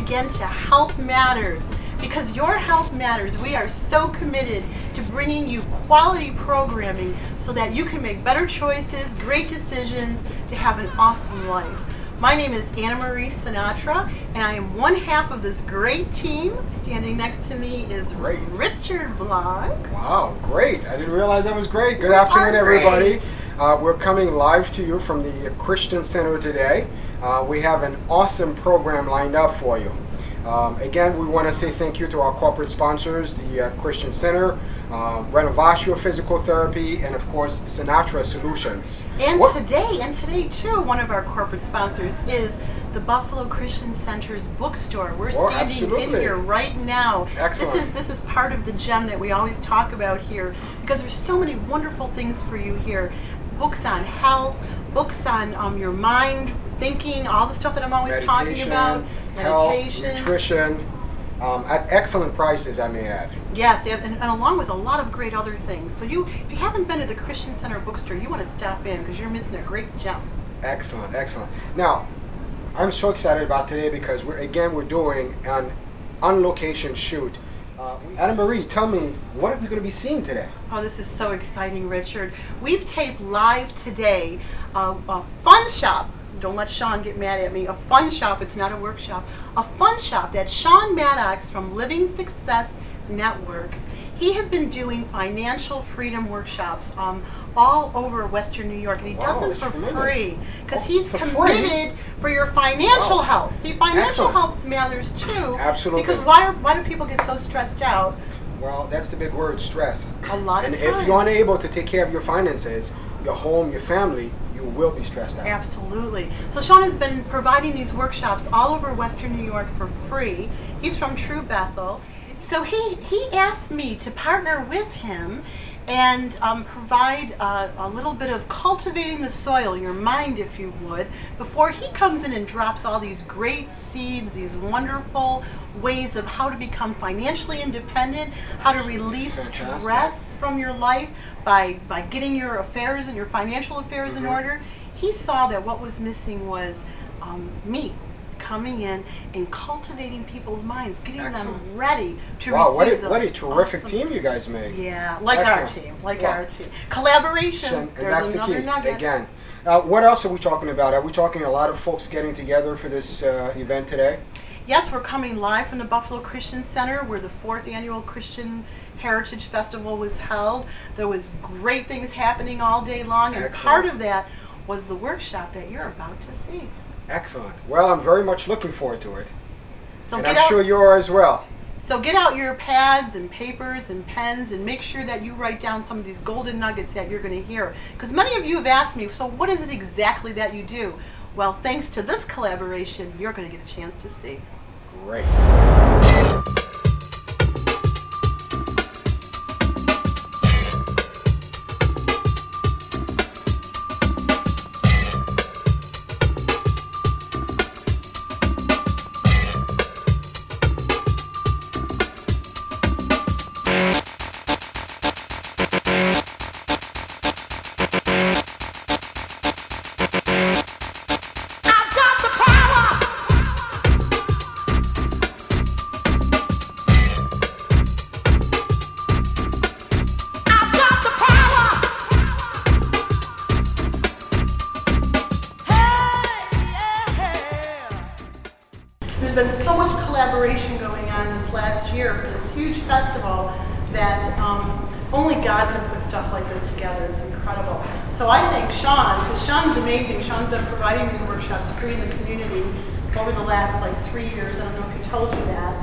again to Health Matters. Because your health matters, we are so committed to bringing you quality programming so that you can make better choices, great decisions, to have an awesome life. My name is Anna Marie Sinatra, and I am one half of this great team. Standing next to me is Richard Blanc. Wow, great. I didn't realize that was great. Good afternoon, everybody. We're coming live to you from the Christian Center today. We have an awesome program lined up for you. Again, we want to say thank you to our corporate sponsors, the Christian Center, Renovatio Physical Therapy, and of course, Sinatra Solutions. And today too, one of our corporate sponsors is the Buffalo Christian Center's bookstore. We're standing in here right now. Excellent. This is part of the gem that we always talk about here, because there's so many wonderful things for you here. Books on health, books on your mind, thinking, all the stuff that I'm always talking about. Meditation, health, nutrition, at excellent prices, I may add. Yes, and along with a lot of great other things. So if you haven't been to the Christian Center bookstore, you want to stop in because you're missing a great gem. Excellent, excellent. Now, I'm so excited about today because we're doing an on-location shoot. Anna Marie, tell me, what are we going to be seeing today? Oh, this is so exciting, Richard. We've taped live today a fun shop. Don't let Sean get mad at me. A fun shop, it's not a workshop. A fun shop that Sean Maddox from Living Success Networks, he has been doing financial freedom workshops all over Western New York, and he does them for free because he's committed for your financial health. See, financial health matters too. Absolutely. Because why do people get so stressed out? Well, that's the big word, stress. A lot of times. And if you're unable to take care of your finances, your home, your family, you will be stressed out. Absolutely. So Sean has been providing these workshops all over Western New York for free. He's from True Bethel. So he asked me to partner with him and provide a little bit of cultivating the soil, your mind if you would, before he comes in and drops all these great seeds, these wonderful ways of how to become financially independent, how to relieve stress from your life by getting your affairs and your financial affairs in order. He saw that what was missing was me coming in and cultivating people's minds, getting them ready to receive what a terrific team you guys make. Yeah, like our team, our team. Collaboration, there's another nugget. Again. What else are we talking about? Are we talking a lot of folks getting together for this event today? Yes, we're coming live from the Buffalo Christian Center where the 4th annual Christian Heritage Festival was held. There was great things happening all day long, and part of that was the workshop that you're about to see. Excellent. Well, I'm very much looking forward to it. So and I'm sure you are as well. So get out your pads and papers and pens and make sure that you write down some of these golden nuggets that you're going to hear. Because many of you have asked me, so what is it exactly that you do? Well, thanks to this collaboration, you're going to get a chance to see. Great. There's been so much collaboration going on this last year for this huge festival that only God can put stuff like this together. It's incredible. So I thank Sean, because Sean's amazing. Sean's been providing these workshops free in the community over the last 3 years. I don't know if he told you that.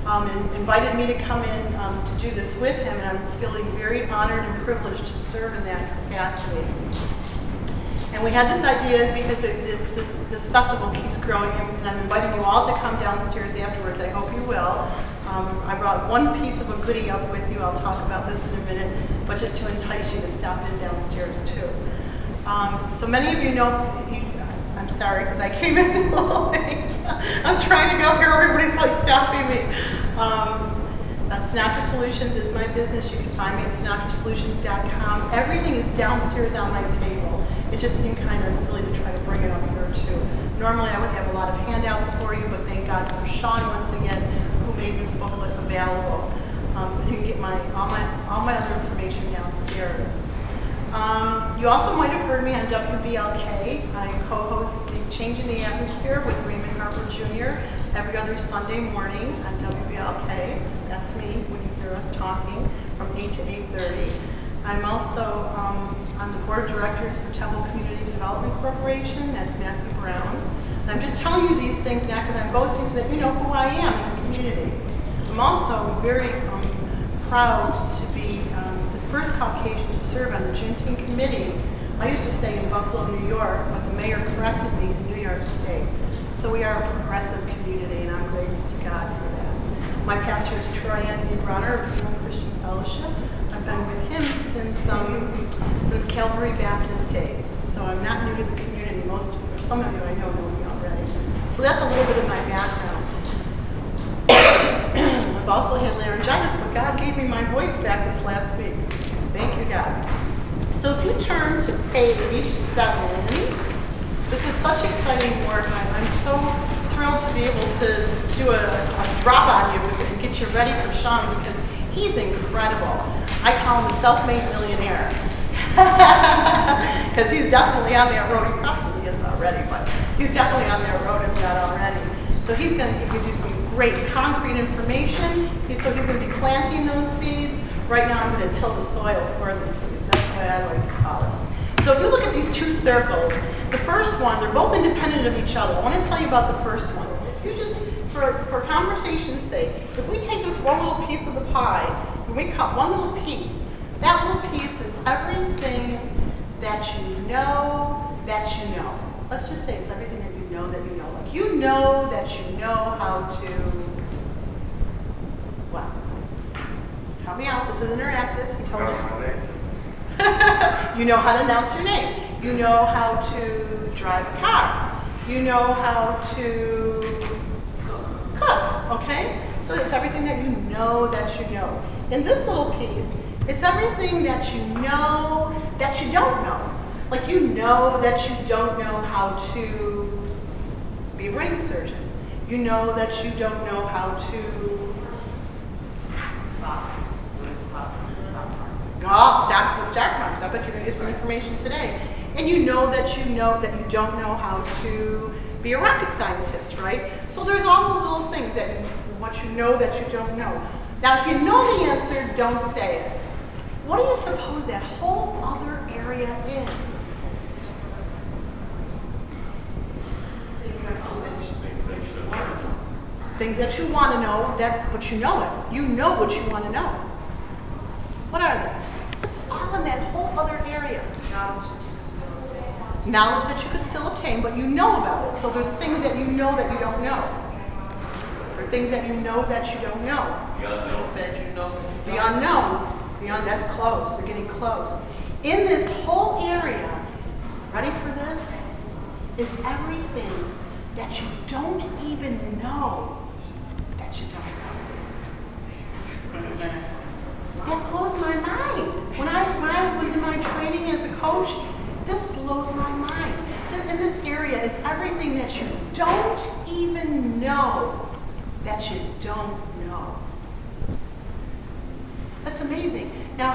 And invited me to come in to do this with him, and I'm feeling very honored and privileged to serve in that capacity. And we had this idea because this festival keeps growing, and I'm inviting you all to come downstairs afterwards. I hope you will. I brought one piece of a goodie up with you. I'll talk about this in a minute, but just to entice you to stop in downstairs too. So many of you know, I'm sorry because I came in a little late. I'm trying to get up here, everybody's stopping me. Sinatra Solutions is my business. You can find me at sinatrasolutions.com. Everything is downstairs on my table. it just seemed kind of silly to try to bring it up here too. Normally I would have a lot of handouts for you, but thank God for Sean once again, who made this booklet available. You can get all my other information downstairs. You also might have heard me on WBLK. I co-host the Changing the Atmosphere with Raymond Harper Jr. every other Sunday morning on WBLK. That's me when you hear us talking from 8 to 8:30. I'm also on the board of directors for Temple Community Development Corporation. That's Matthew Brown. And I'm just telling you these things now because I'm boasting so that you know who I am in the community. I'm also very proud to be the first Caucasian to serve on the Juneteenth committee. I used to say in Buffalo, New York, but the mayor corrected me in New York State. So we are a progressive community, and I'm grateful to God for that. My pastor is Troy Anthony Brunner of Freedom Christian Fellowship. I've been with him since Calvary Baptist days. So I'm not new to the community. Most of you, or some of you I know me already. So that's a little bit of my background. I've also had laryngitis, but God gave me my voice back this last week. Thank you, God. So if you turn to page 7, this is such exciting work. I'm so thrilled to be able to do a drop on you and get you ready for Sean because he's incredible. I call him a self-made millionaire because he's definitely on that road. He probably is already, but he's definitely on that road if not already. So he's going to give you some great concrete information. So he's going to be planting those seeds. Right now I'm going to till the soil for the seeds. That's the way I like to call it. So if you look at these two circles, the first one, they're both independent of each other. I want to tell you about the first one. If you just, for conversation's sake, if we take this one little piece of the pie and we cut one little piece, that little piece is everything that you know that you know. Let's just say it's everything that you know that you know. Like you know that you know how to, well, help me out, this is interactive. He told you. You know how to announce your name. You know how to drive a car. You know how to cook, okay? So it's everything that you know that you know. In this little piece, it's everything that you know that you don't know. Like you know that you don't know how to be a brain surgeon. You know that you don't know how to stocks in the stock market. Oh, stocks in the stock market. I bet you're going to get some information today. And you know that you don't know how to be a rocket scientist, right? So there's all those little things that what you know that you don't know. Now, if you know the answer, don't say it. What do you suppose that whole other area is? Things that you want to know, but you know it. You know what you want to know. What are they? It's all in that whole other area. Knowledge that you could still obtain, but you know about it. So there's things that you know that you don't know. There are things that you know that you don't know. The unknown that you know. The unknown. That's close. We're getting close. In this whole area, ready for this, is everything that you don't even know that you don't know. That blows my mind. When I was in my training as a coach, this blows my mind. In this area is everything that you don't even know that you don't know. That's amazing. Now,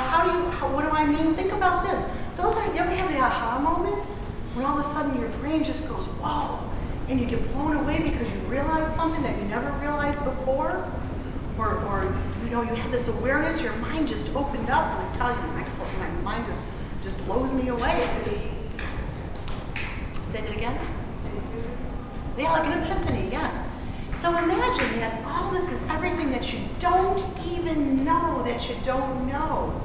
what do I mean? Think about this. You ever have the aha moment? When all of a sudden your brain just goes, whoa, and you get blown away because you realize something that you never realized before? Or you had this awareness, your mind just opened up, and I tell you, my mind just blows me away. Say that again? Yeah, like an epiphany, yes. So imagine that all this is everything that you don't even know that you don't know.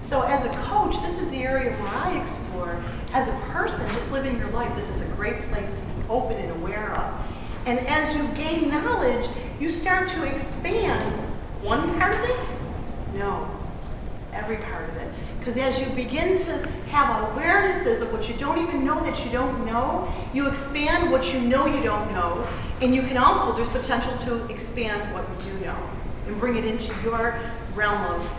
So as a coach, this is the area where I explore. As a person, just living your life, this is a great place to be open and aware of. And as you gain knowledge, you start to expand one part of it? No, every part of it. Because as you begin to have awarenesses of what you don't even know that you don't know, you expand what you know you don't know, and you can also, there's potential to expand what you do know and bring it into your realm of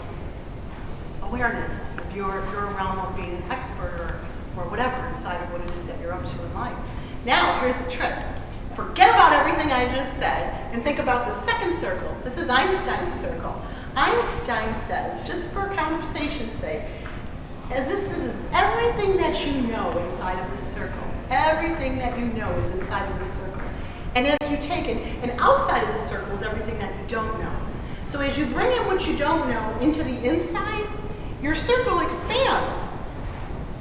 awareness, of your realm of being an expert or or whatever inside of what it is that you're up to in life. Now, here's the trick. Forget about everything I just said and think about the second circle. This is Einstein's circle. Einstein says, just for conversation's sake, as this is everything that you know inside of this circle. Everything that you know is inside of this circle. And as you take it, and outside of this circle is everything that you don't know. So as you bring in what you don't know into the inside, your circle expands.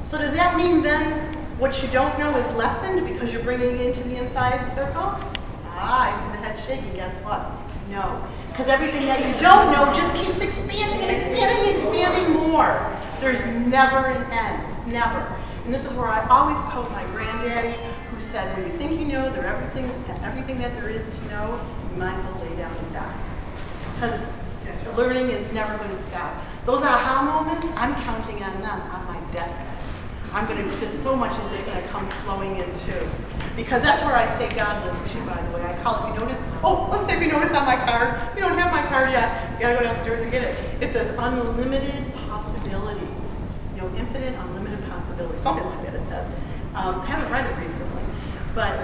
So does that mean then what you don't know is lessened because you're bringing it into the inside circle? I see the head shaking. Guess what? No. Because everything that you don't know just keeps expanding and expanding and expanding more. There's never an end. Never. And this is where I always quote my granddaddy, who said, when you think you know everything that there is to know, you might as well lay down and die. Because learning is never going to stop. Those aha moments, I'm counting on them on my deathbed. I'm going to just, so much is just going to come flowing in too. Because that's where I say God lives too, by the way. I call it, if you notice, let's say if you notice on my card, you don't have my card yet, you got to go downstairs and get it. It says unlimited possibilities. Infinite, unlimited possibilities. Something like that it says. I haven't read it recently. But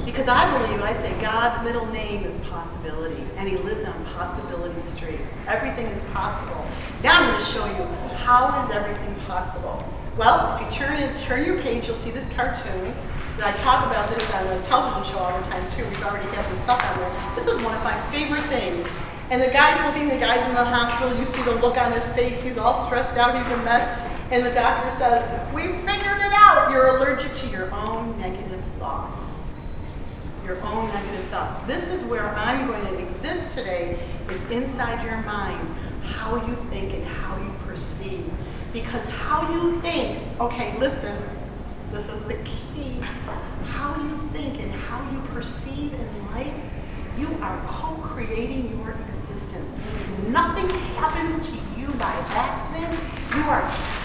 because I believe, I say God's middle name is possibility, and he lives on Possibility Street. Everything is possible. Now I'm going to show you how is everything possible. Well, if you turn your page, you'll see this cartoon. And I talk about this on a television show all the time too. We've already had this stuff on there. This is one of my favorite things. And the guy's in the hospital. You see the look on his face. He's all stressed out. He's a mess. And the doctor says, we figured it out. You're allergic to your own negative thoughts. Your own negative thoughts. This is where I'm going to exist today, is inside your mind, how you think and how you perceive. Because how you think, okay, listen, this is the key. How you think and how you perceive in life, you are co-creating your existence. Nothing happens to you by accident. You are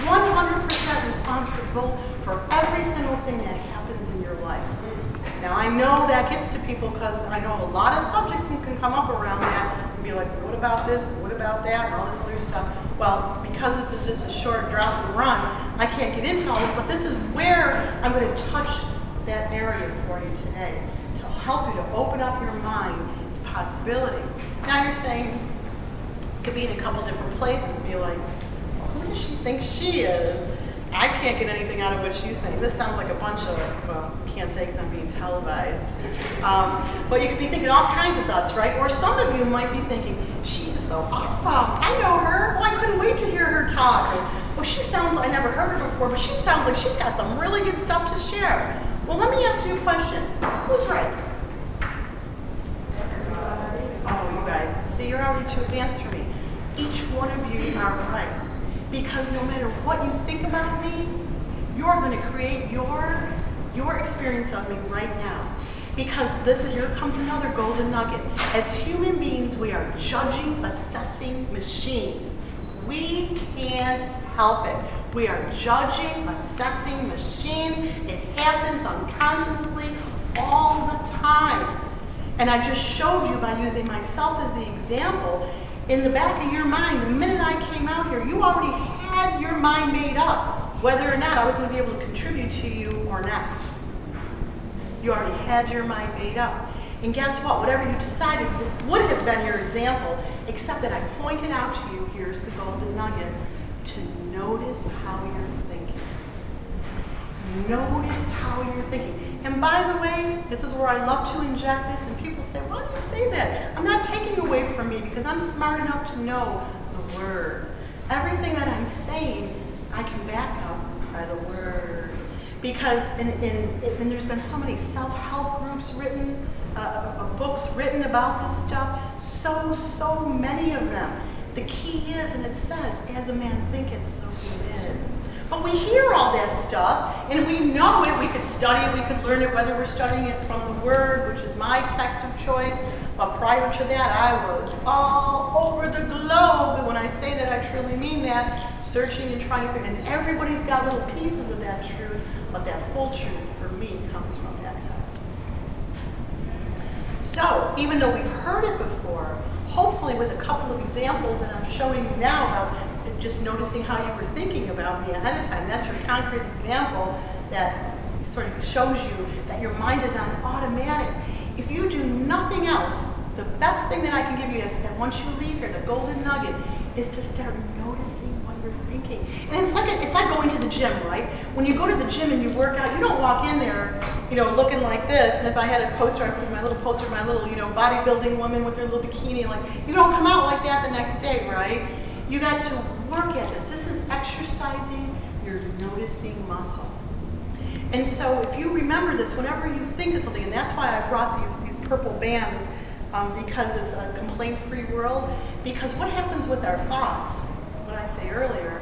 100% responsible for every single thing that happens in your life. Now I know that gets to people because I know a lot of subjects can come up around that and be like, what about this, what about that, and all this other stuff. Well, because this is just a short drop and run, I can't get into all this, but this is where I'm going to touch that area for you today to help you to open up your mind to possibility. Now you're saying, you could be in a couple different places and be like, who does she think she is? I can't get anything out of what she's saying. This sounds like a bunch of, well, can't say because I'm being televised. But you could be thinking all kinds of thoughts, right? Or some of you might be thinking, she is so awesome. I know her. Oh, I couldn't wait to hear her talk. Or, well, she sounds, I never heard her before, but she sounds like she's got some really good stuff to share. Well, let me ask you a question. Who's right? Oh, you guys, see, you're already too advanced for me. Each one of you are right. Because no matter what you think about me, you're going to create your experience of me right now. Because here comes another golden nugget. As human beings, we are judging, assessing machines. We can't help it. We are judging, assessing machines. It happens unconsciously all the time. And I just showed you by using myself as the example. In the back of your mind, the minute I came out here, you already had your mind made up whether or not I was going to be able to contribute to you or not. You already had your mind made up. And guess what? Whatever you decided would have been your example, except that I pointed out to you, here's the golden nugget, to notice how you're thinking. Notice how you're thinking. And by the way, this is where I love to inject this, and people say, why do you say that? I'm not taking away from me because I'm smart enough to know the word. Everything that I'm saying, I can back up by the word. Because and there's been so many self-help groups written, books written about this stuff, so many of them. The key is, and it says, as a man thinketh, so he is. But we hear all that stuff, and we know it. We could study it, we could learn it, whether we're studying it from the Word, which is my text of choice. But prior to that, I was all over the globe. And when I say that, I truly mean that, searching and trying to figure. And everybody's got little pieces of that truth, but that full truth, for me, comes from that text. So, even though we've heard it before, hopefully with a couple of examples that I'm showing you now about just noticing how you were thinking about me ahead of time. That's your concrete example that sort of shows you that your mind is on automatic. If you do nothing else, the best thing that I can give you is that once you leave here, the golden nugget is to start noticing what you're thinking. And it's like going to the gym, right? When you go to the gym and you work out, you don't walk in there, looking like this. And if I had a poster, I put my little poster of my little, bodybuilding woman with her little bikini. Like, you don't come out like that the next day, right? You got to work at this. This is exercising your noticing muscle. And so if you remember this, whenever you think of something, and that's why I brought these purple bands, because it's a complaint-free world. Because what happens with our thoughts, what I say earlier,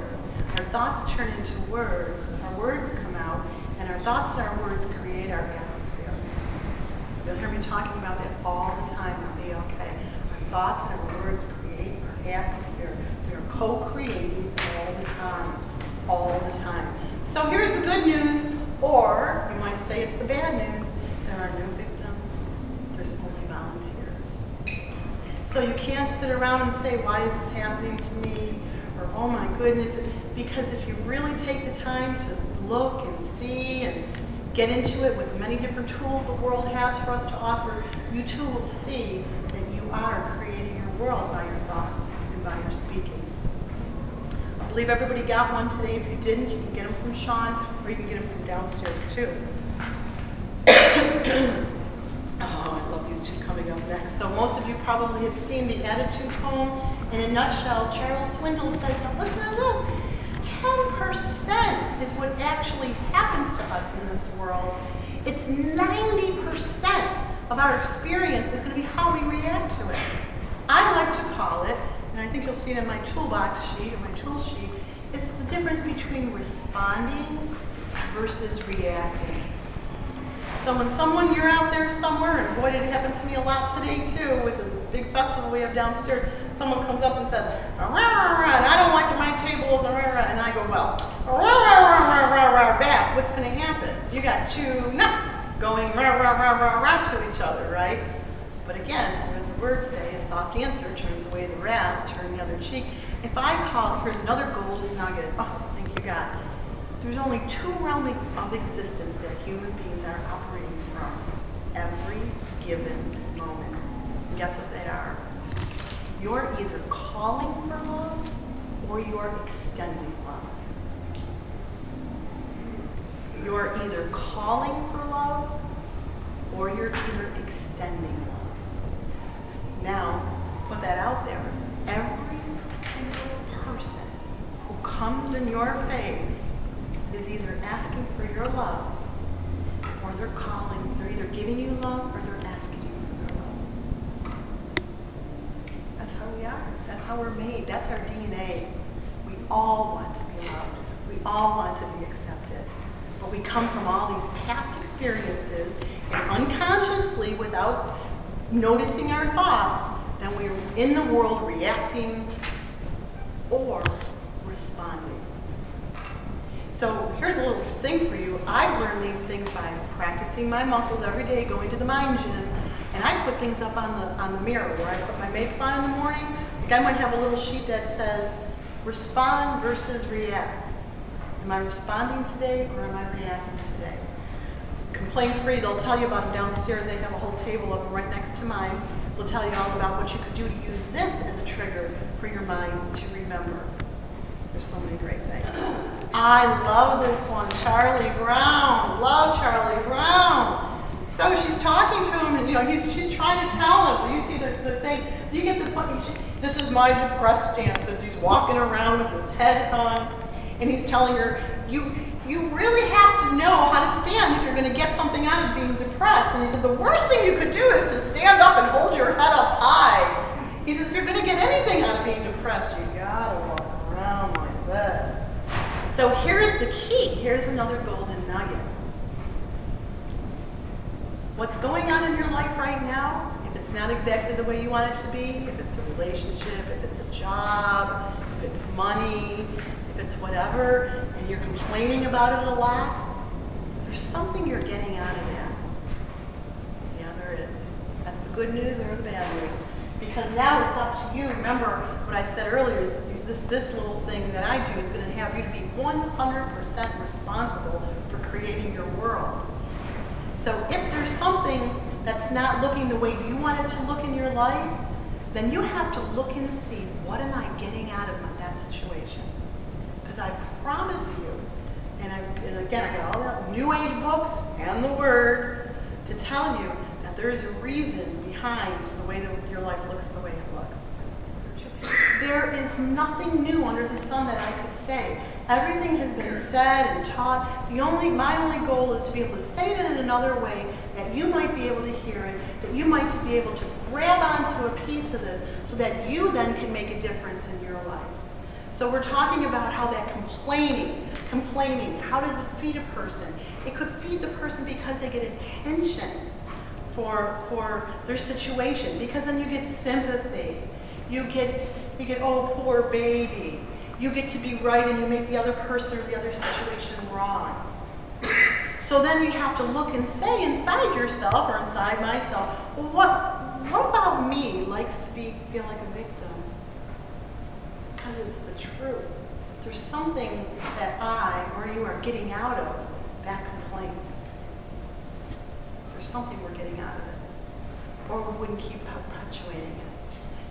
our thoughts turn into words, our words come out, and our thoughts and our words create our atmosphere. You'll hear me talking about that all the time on BLK. Our thoughts and our words create our atmosphere. We are co-creating all the time. So here's the good news, or you might say it's the bad news. There are no victims. There's only volunteers. So you can't sit around and say, why is this happening to me? Or, oh my goodness. Because if you really take the time to look and see and get into it with the many different tools the world has for us to offer, you too will see that you are creating your world by your thoughts and by your speaking. I believe everybody got one today. If you didn't, you can get them from Sean, or you can get them from downstairs too. Oh, I love these two coming up next. So most of you probably have seen the Attitude poem. In a nutshell, Charles Swindoll says, now listen to this, 10% is what actually happens to us in this world. It's 90% of our experience is going to be how we react to it. I like to call it, and I think you'll see it in my toolbox sheet, or my tool sheet, it's the difference between responding versus reacting. So when you're out there somewhere, and boy, did it happen to me a lot today too, with this big festival we have downstairs, someone comes up and says, rah, rah, rah, and I don't like my tables, rah, rah, and I go, well, rah, rah, rah, rah, rah, back, what's going to happen? You got two nuts going rah, rah, rah, rah, rah to each other, right? But again, as the words say, a soft answer turns away the wrath, turn the other cheek. If I call, here's another golden nugget, oh, thank you God. There's only two realms of existence that human beings are operating from every given moment. And guess what they are? You're either calling for love or you're extending love. You're either calling for love or you're either extending love. Now, put that out there. Every single person who comes in your face is either asking for your love or they're calling, they're either giving you love or they're asking you for their love. That's how we are. That's how we're made. That's our DNA. We all want to be loved. We all want to be accepted. But we come from all these past experiences, and unconsciously, without noticing our thoughts, then we're in the world reacting or responding. So here's a little thing for you. I've learned these things by practicing my muscles every day, going to the mind gym, and I put things up on the mirror where I put my makeup on in the morning. Like I might have a little sheet that says, respond versus react. Am I responding today or am I reacting today? Complaint-free, they'll tell you about them downstairs. They have a whole table of them right next to mine. They'll tell you all about what you could do to use this as a trigger for your mind to remember. There's so many great things. I love this one, Charlie Brown. Love Charlie Brown. So she's talking to him, and she's trying to tell him. You see the thing. You get the point. This is my depressed stance as he's walking around with his head on, and he's telling her, you really have to know how to stand if you're going to get something out of being depressed. And he said, the worst thing you could do is to stand up and hold your head up high. He says, if you're going to get anything out of being depressed, you gotta walk around like this. So here's the key. Here's another golden nugget. What's going on in your life right now, if it's not exactly the way you want it to be, if it's a relationship, if it's a job, if it's money, if it's whatever, and you're complaining about it a lot, there's something you're getting out of that. Yeah, there is. That's the good news or the bad news. Because now it's up to you. Remember what I said earlier is this little thing that I do is going to have you to be 100% responsible for creating your world. So if there's something that's not looking the way you want it to look in your life, then you have to look and see, what am I getting out of that situation? Because I promise you, and again, I got all the New Age books and the Word to tell you that there is a reason behind the way that your life looks the way it looks. There is nothing new under the sun that I could say. Everything has been said and taught. My only goal is to be able to say it in another way that you might be able to hear it, that you might be able to grab onto a piece of this so that you then can make a difference in your life. So we're talking about how that complaining, how does it feed a person? It could feed the person because they get attention for their situation, because then you get sympathy. You get, oh, poor baby. You get to be right and you make the other person or the other situation wrong. So then you have to look and say inside yourself or inside myself, well, what about me likes to feel like a victim? Because it's the truth. There's something that or you are getting out of that complaint. There's something we're getting out of it. Or we wouldn't keep perpetuating it.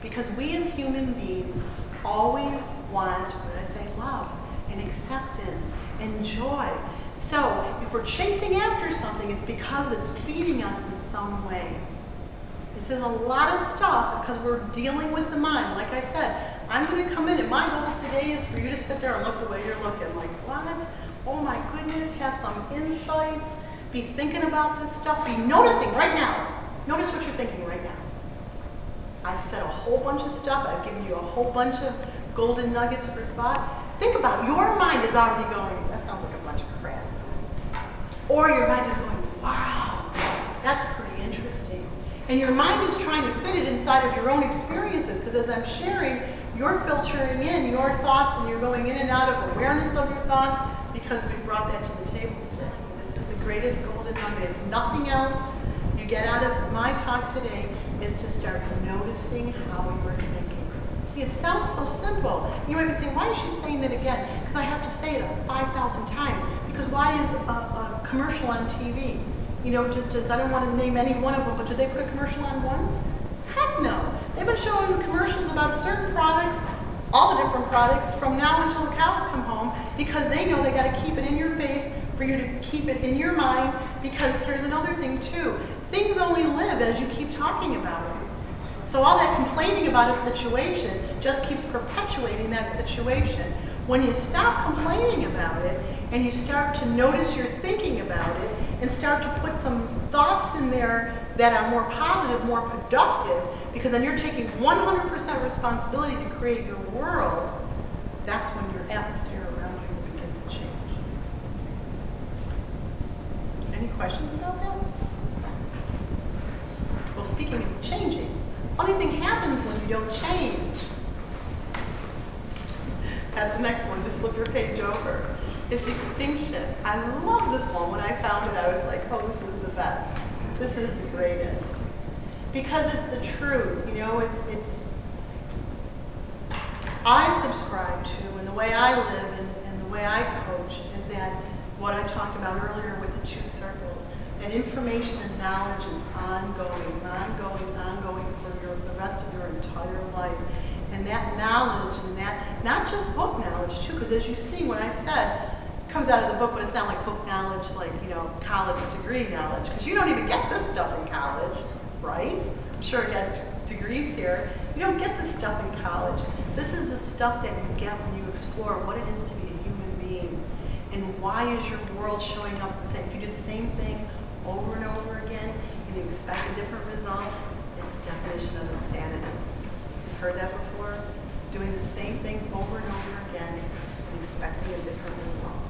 Because we as human beings always want, what did I say, love and acceptance and joy. So if we're chasing after something, it's because it's feeding us in some way. This is a lot of stuff because we're dealing with the mind. Like I said, I'm going to come in and my goal today is for you to sit there and look the way you're looking. Like, what? Oh my goodness, have some insights, be thinking about this stuff, be noticing right now. Notice what you're thinking right now. I've said a whole bunch of stuff. I've given you a whole bunch of golden nuggets for thought. Think about it. Your mind is already going, that sounds like a bunch of crap. Or your mind is going, wow, that's pretty interesting. And your mind is trying to fit it inside of your own experiences, because as I'm sharing, you're filtering in your thoughts and you're going in and out of awareness of your thoughts because we brought that to the table today. This is the greatest golden nugget. If nothing else you get out of my talk today is to start noticing how you're thinking. See, it sounds so simple. You might be saying, why is she saying it again? Because I have to say it 5,000 times. Because why is a commercial on TV? You know, I don't want to name any one of them, but did they put a commercial on once? Heck no. They've been showing commercials about certain products, all the different products, from now until the cows come home, because they know they got to keep it in your face for you to keep it in your mind, because here's another thing too. Things only live as you keep talking about it. So all that complaining about a situation just keeps perpetuating that situation. When you stop complaining about it and you start to notice you're thinking about it and start to put some thoughts in there that are more positive, more productive, because then you're taking 100% responsibility to create your world, that's when your atmosphere around you will begin to change. Any questions about that? Well, speaking of changing, funny thing happens when you don't change. That's the next one. Just flip your page over. It's extinction. I love this one. When I found it, I was like, oh, this is the best. This is the greatest. Because it's the truth. You know, I subscribe to, and the way I live and the way I coach is that what I talked about earlier with the 2 circles, that information and knowledge is ongoing for the rest of your entire life. And that knowledge, and that, not just book knowledge too, because as you see, what I said comes out of the book, but it's not like book knowledge, like, you know, college degree knowledge, because you don't even get this stuff in college, right? I'm sure I got degrees here. You don't get this stuff in college. This is the stuff that you get when you explore what it is to be a human being, and why is your world showing up the same. If you do the same thing over and over again, and you expect a different result, it's the definition of insanity. You've heard that before? Doing the same thing over and over again and expecting a different result.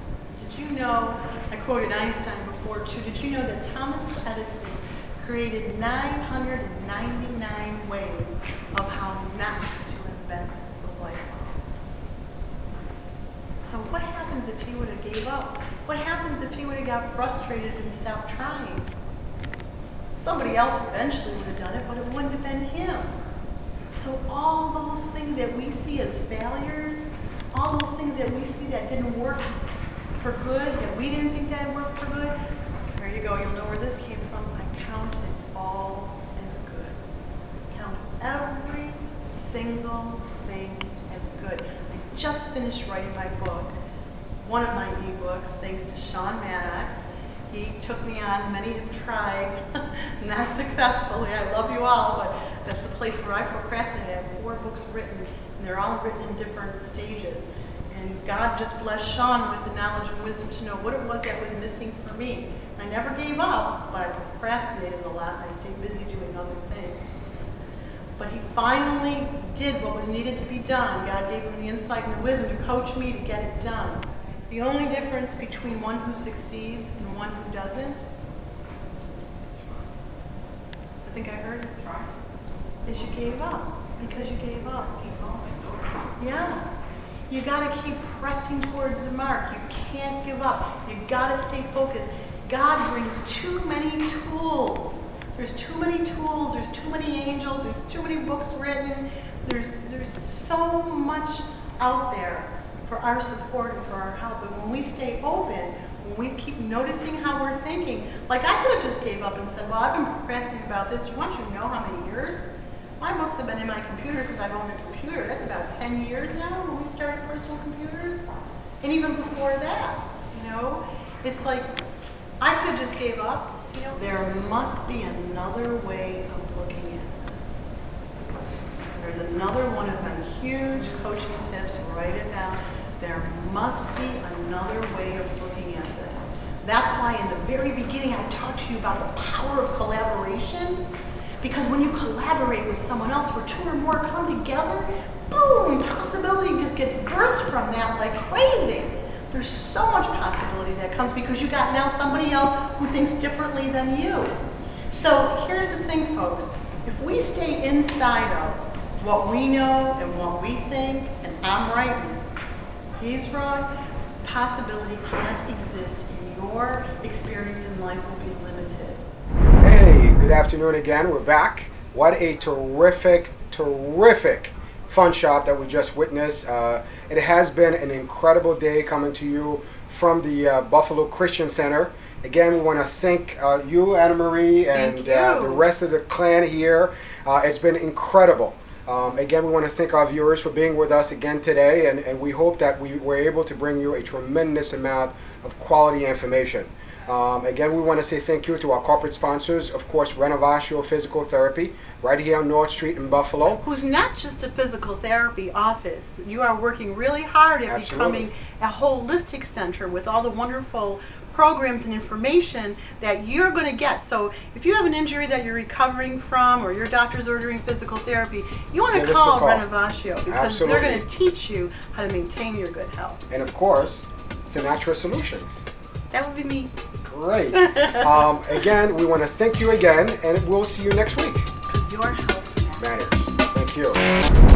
Did you know, I quoted Einstein before too, did you know that Thomas Edison created 999 ways of how not to invent the light bulb? So what happens if he would have gave up? What happens if he would have got frustrated and stopped trying? Somebody else eventually would have done it, but it wouldn't have been him. So all those things that we see as failures, all those things that we see that didn't work for good, that we didn't think that worked for good, there you go, you'll know where this came from. I count it all as good. Count every single thing as good. I just finished writing my book, one of my ebooks, thanks to Sean Maddox. He took me on, many have tried, not successfully. I love you all, but that's the place where I procrastinate. I have 4 books written, and they're all written in different stages. And God just blessed Sean with the knowledge and wisdom to know what it was that was missing for me. I never gave up, but I procrastinated a lot. I stayed busy doing other things. But he finally did what was needed to be done. God gave him the insight and the wisdom to coach me to get it done. The only difference between one who succeeds and one who doesn't, I think I heard it, is you gave up. Because you gave up. Yeah. You got to keep pressing towards the mark. You can't give up. You got to stay focused. God brings too many tools. There's too many tools. There's too many angels. There's too many books written. There's so much out there for our support and for our help. And when we stay open, when we keep noticing how we're thinking, like I could have just gave up and said, well, I've been procrastinating about this. Do you want you to know how many years? My books have been in my computer since I've owned a computer. That's about 10 years now when we started personal computers. And even before that, you know, it's like I could have just gave up. You know, there must be another way of looking at this. There's another one of my huge coaching tips. Write it down. There must be another way of looking at this. That's why in the very beginning I talked to you about the power of collaboration. Because when you collaborate with someone else, where 2 or more come together, boom, possibility just gets burst from that like crazy. There's so much possibility that comes because you got now somebody else who thinks differently than you. So here's the thing, folks. If we stay inside of what we know and what we think, and I'm right and he's wrong, possibility can't exist in your experience in life will be limited. Hey, good afternoon again. We're back. What a terrific fun shop that we just witnessed. It has been an incredible day coming to you from the Buffalo Christian Center. Again, we want to thank you, Anna Marie, and the rest of the clan here. It's been incredible. Again, we want to thank our viewers for being with us again today, and we hope that we were able to bring you a tremendous amount of quality information. Again, we want to say thank you to our corporate sponsors, of course, Renovatio Physical Therapy, right here on North Street in Buffalo. Who's not just a physical therapy office. You are working really hard at becoming a holistic center with all the wonderful programs and information that you're going to get. So if you have an injury that you're recovering from or your doctor's ordering physical therapy, you want to call Renovatio because they're going to teach you how to maintain your good health. And of course, Sinatra Solutions. That would be me. Great. Again, we want to thank you again, and we'll see you next week. Because your health matters. Thank you.